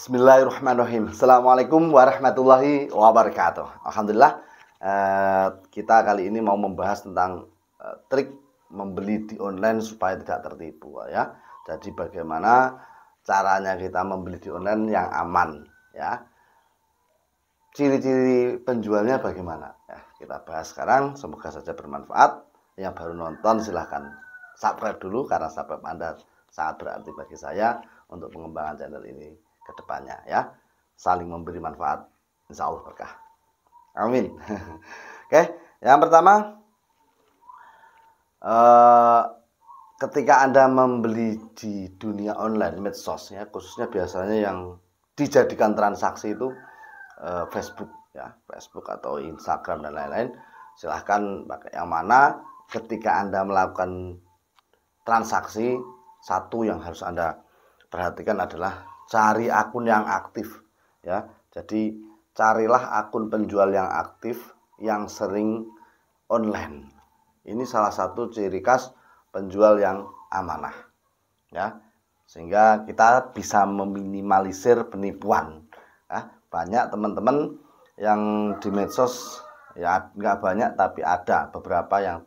Bismillahirrahmanirrahim. Assalamualaikum warahmatullahi wabarakatuh. Alhamdulillah, kita kali ini mau membahas tentang trik membeli di online supaya tidak tertipu, ya. Jadi bagaimana caranya kita membeli di online yang aman, ya. Ciri-ciri penjualnya bagaimana? Ya, kita bahas sekarang. Semoga saja bermanfaat. Yang baru nonton silahkan subscribe dulu, karena subscribe Anda sangat berarti bagi saya untuk pengembangan channel ini ke depannya, ya. Saling memberi manfaat, insya Allah berkah, amin. Oke, yang pertama, ketika Anda membeli di dunia online medsos, ya, khususnya biasanya yang dijadikan transaksi itu Facebook, ya, Facebook atau Instagram dan lain-lain. Silahkan pakai yang mana. Ketika Anda melakukan transaksi, satu yang harus Anda perhatikan adalah cari akun yang aktif, ya. Jadi carilah akun penjual yang aktif, yang sering online. Ini salah satu ciri khas penjual yang amanah, ya. Sehingga kita bisa meminimalisir penipuan, ya. Banyak teman-teman yang di medsos, ya, nggak banyak tapi ada beberapa yang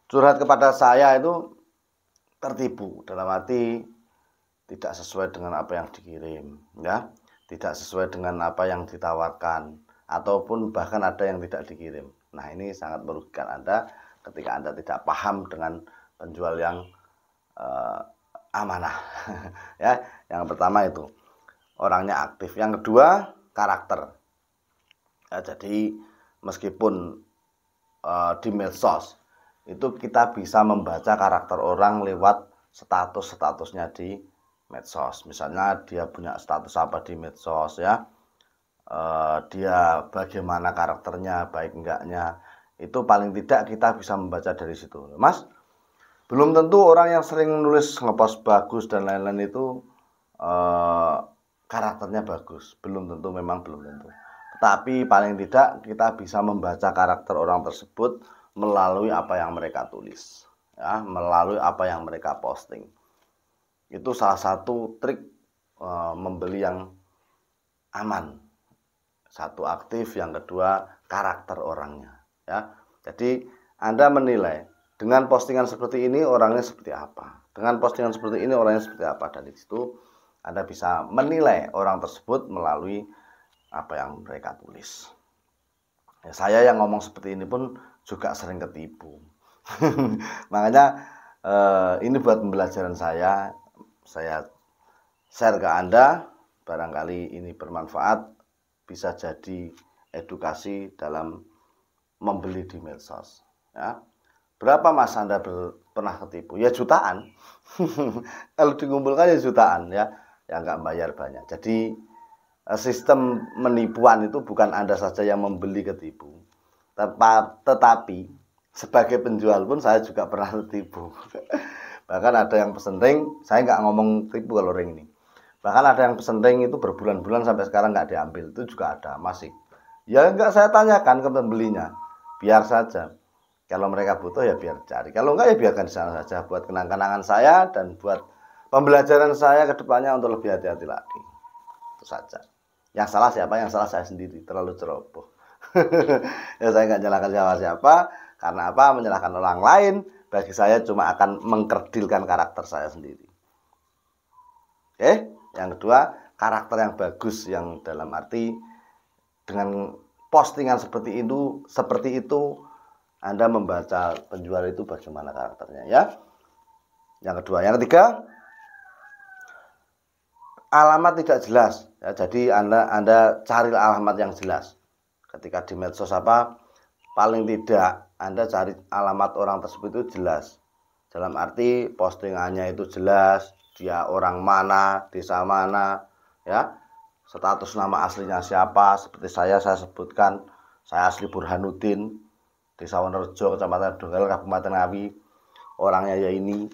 curhat kepada saya itu tertipu, dalam arti tidak sesuai dengan apa yang dikirim, ya, tidak sesuai dengan apa yang ditawarkan, ataupun bahkan ada yang tidak dikirim. Nah, ini sangat merugikan Anda ketika Anda tidak paham dengan penjual yang amanah. Ya, yang pertama itu orangnya aktif. Yang kedua, karakter. Ya, jadi meskipun di medsos itu kita bisa membaca karakter orang lewat statusnya di medsos. Misalnya dia punya status apa di medsos, ya, dia bagaimana karakternya, baik enggaknya, itu paling tidak kita bisa membaca dari situ. Mas, belum tentu orang yang sering nulis ngepost bagus dan lain-lain itu karakternya bagus. Belum tentu, memang belum tentu. Tetapi paling tidak kita bisa membaca karakter orang tersebut melalui apa yang mereka tulis, ya, melalui apa yang mereka posting. Itu salah satu trik membeli yang aman. Satu, aktif, yang kedua karakter orangnya, ya. Jadi Anda menilai dengan postingan seperti ini orangnya seperti apa, dengan postingan seperti ini orangnya seperti apa, dan di situ Anda bisa menilai orang tersebut melalui apa yang mereka tulis. Ya, saya yang ngomong seperti ini pun juga sering ketipu. Makanya ini buat pembelajaran saya share ke Anda, barangkali ini bermanfaat, bisa jadi edukasi dalam membeli di medsos, ya. Berapa Mas Anda pernah ketipu? Ya jutaan. Kalau dikumpulkan ya jutaan, ya, yang nggak bayar banyak. Jadi sistem menipuan itu bukan Anda saja yang membeli ketipu, tetapi sebagai penjual pun saya juga pernah tertipu. Bahkan ada yang pesen ring, saya nggak ngomong tipu kalau ring ini. Bahkan ada yang pesen ring itu berbulan-bulan sampai sekarang nggak diambil, itu juga ada, masih. Ya nggak saya tanyakan ke pembelinya, biar saja. Kalau mereka butuh ya biar cari, kalau enggak ya biarkan di sana saja, buat kenang-kenangan saya dan buat pembelajaran saya ke depannya untuk lebih hati-hati lagi. Itu saja. Yang salah siapa? Yang salah saya sendiri, terlalu ceroboh. Ya, saya nggak nyalahkan siapa-siapa, karena apa? Menyalahkan orang lain bagi saya cuma akan mengkerdilkan karakter saya sendiri. Oke, yang kedua, karakter yang bagus, yang dalam arti dengan postingan seperti itu Anda membaca penjual itu bagaimana karakternya, ya. Yang kedua, yang ketiga, alamat tidak jelas, ya. Jadi Anda cari alamat yang jelas. Ketika di medsos apa, paling tidak Anda cari alamat orang tersebut itu jelas. Dalam arti postingannya itu jelas, dia orang mana, desa mana, ya. Status nama aslinya siapa, seperti saya sebutkan, saya asli Burhanuddin, Desa Wonorejo, Kecamatan Donggala, Kabupaten Ngawi. Orangnya ya ini.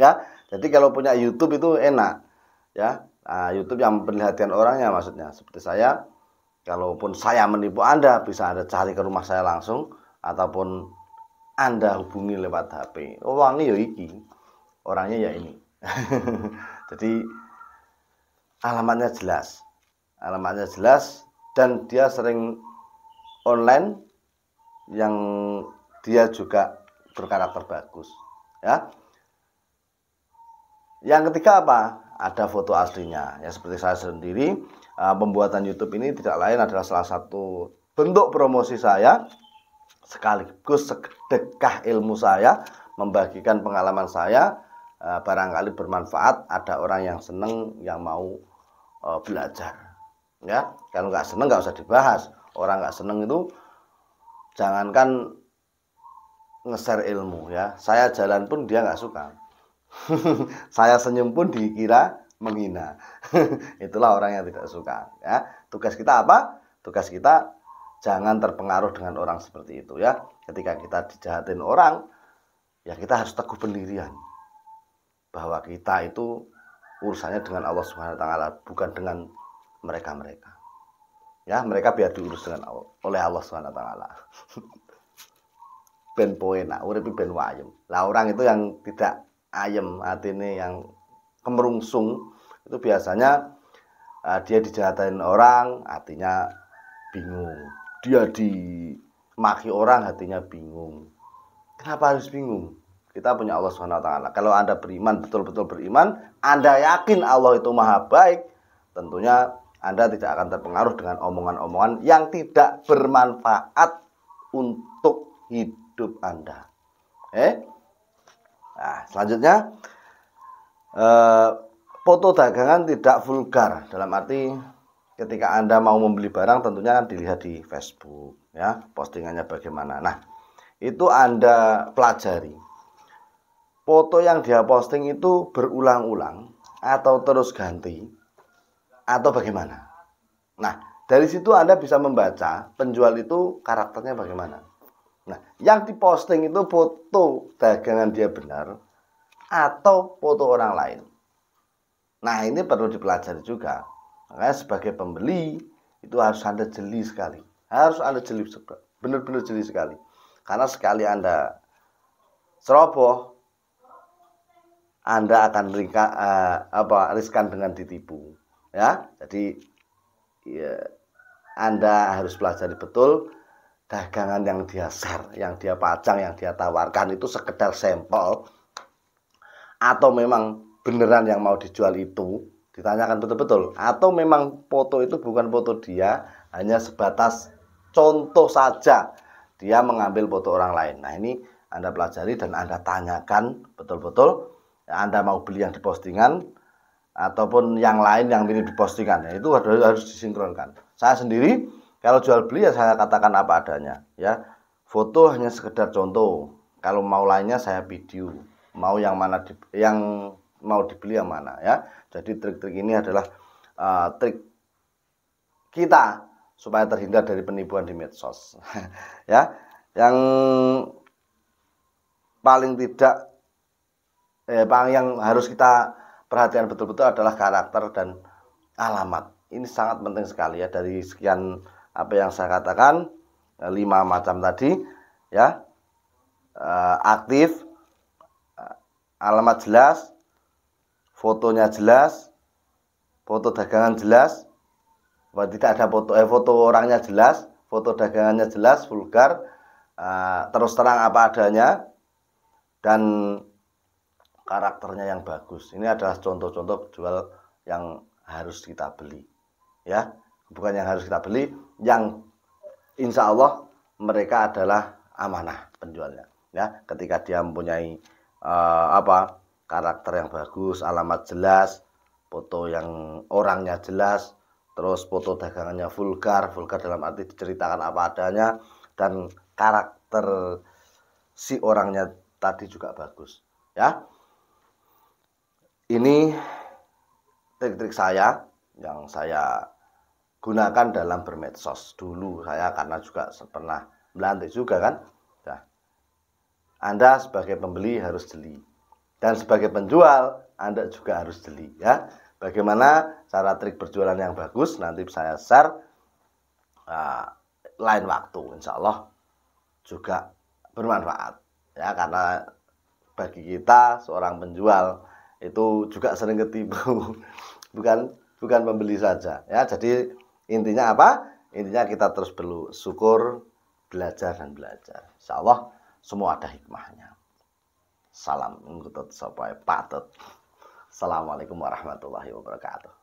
Ya, jadi kalau punya YouTube itu enak, ya. Nah, YouTube yang memperlihatkan orangnya, maksudnya seperti saya. Kalaupun saya menipu Anda, bisa Anda cari ke rumah saya langsung, ataupun Anda hubungi lewat HP. Oh, ini ya iki, orangnya ya ini. Jadi alamatnya jelas dan dia sering online, yang dia juga berkarakter bagus, ya. Yang ketiga apa? Ada foto aslinya. Ya seperti saya sendiri, pembuatan YouTube ini tidak lain adalah salah satu bentuk promosi saya, sekaligus sedekah ilmu saya, membagikan pengalaman saya, barangkali bermanfaat, ada orang yang seneng, yang mau belajar. Ya, kalau nggak seneng nggak usah dibahas. Orang nggak seneng itu jangankan nge-share ilmu, ya. Saya jalan pun dia nggak suka. Saya senyum pun dikira menghina. Itulah orang yang tidak suka, ya. Tugas kita apa? Tugas kita jangan terpengaruh dengan orang seperti itu, ya. Ketika kita dijahatin orang, ya kita harus teguh pendirian bahwa kita itu urusannya dengan Allah Subhanahu wa taala, bukan dengan mereka-mereka. Ya, mereka biar diurus oleh Allah Subhanahu wa taala. Ben poenak, uripe ben wayem. Lah orang itu yang tidak ayem atine, yang kemerungsung, itu biasanya dia dijahatin orang, hatinya bingung. Dia dimaki orang, hatinya bingung. Kenapa harus bingung? Kita punya Allah Subhanahu wa taala. Kalau Anda beriman, betul-betul beriman, Anda yakin Allah itu maha baik, tentunya Anda tidak akan terpengaruh dengan omongan-omongan yang tidak bermanfaat untuk hidup Anda. Nah, selanjutnya, foto dagangan tidak vulgar. Dalam arti ketika Anda mau membeli barang, tentunya kan dilihat di Facebook, ya, postingannya bagaimana. Nah, itu Anda pelajari. Foto yang dia posting itu berulang-ulang atau terus ganti atau bagaimana. Nah, dari situ Anda bisa membaca penjual itu karakternya bagaimana. Nah, yang diposting itu foto dagangan dia benar atau foto orang lain. Nah, ini perlu dipelajari juga. Makanya sebagai pembeli itu harus Anda jeli sekali. Harus Anda jeli, benar-benar jeli sekali. Karena sekali Anda ceroboh, Anda akan riskan dengan ditipu, ya. Jadi ya, Anda harus pelajari betul dagangan yang dia share, yang dia pajang, yang dia tawarkan itu sekedar sampel atau memang beneran yang mau dijual itu. Ditanyakan betul-betul, atau memang foto itu bukan foto dia, hanya sebatas contoh saja dia mengambil foto orang lain. Nah, ini Anda pelajari dan Anda tanyakan betul-betul, Anda mau beli yang di postingan ataupun yang lain yang mirip di postingan, ya, itu harus disinkronkan. Saya sendiri kalau jual beli ya saya katakan apa adanya, ya. Foto hanya sekedar contoh. Kalau mau lainnya saya video. Mau yang mana yang mau dibeli yang mana, ya. Jadi trik-trik ini adalah trik kita supaya terhindar dari penipuan di medsos. Ya. Yang paling tidak yang harus kita perhatikan betul-betul adalah karakter dan alamat. Ini sangat penting sekali, ya. Dari sekian apa yang saya katakan, 5 macam tadi, ya. Aktif, alamat jelas, fotonya jelas, foto dagangan jelas, tidak ada foto orangnya jelas, foto dagangannya jelas, vulgar, terus terang apa adanya, dan karakternya yang bagus. Ini adalah contoh-contoh jual yang harus kita beli, ya. Bukan yang harus kita beli, yang insya Allah mereka adalah amanah penjualnya, ya. Ketika dia mempunyai karakter yang bagus, alamat jelas, foto yang orangnya jelas, terus foto dagangannya vulgar dalam arti diceritakan apa adanya, dan karakter si orangnya tadi juga bagus, ya. Ini trik-trik saya yang saya gunakan dalam bermedsos. Dulu saya karena juga pernah melantik juga kan. Nah, Anda sebagai pembeli harus jeli, dan sebagai penjual Anda juga harus jeli, ya. Bagaimana cara trik berjualan yang bagus nanti saya share lain waktu, insya Allah juga bermanfaat, ya. Karena bagi kita seorang penjual itu juga sering ketipu. Bukan bukan pembeli saja ya. Jadi intinya apa? Intinya kita terus bersyukur, belajar dan belajar. Insya Allah semua ada hikmahnya. Salam ngutut sopai patut. Assalamualaikum warahmatullahi wabarakatuh.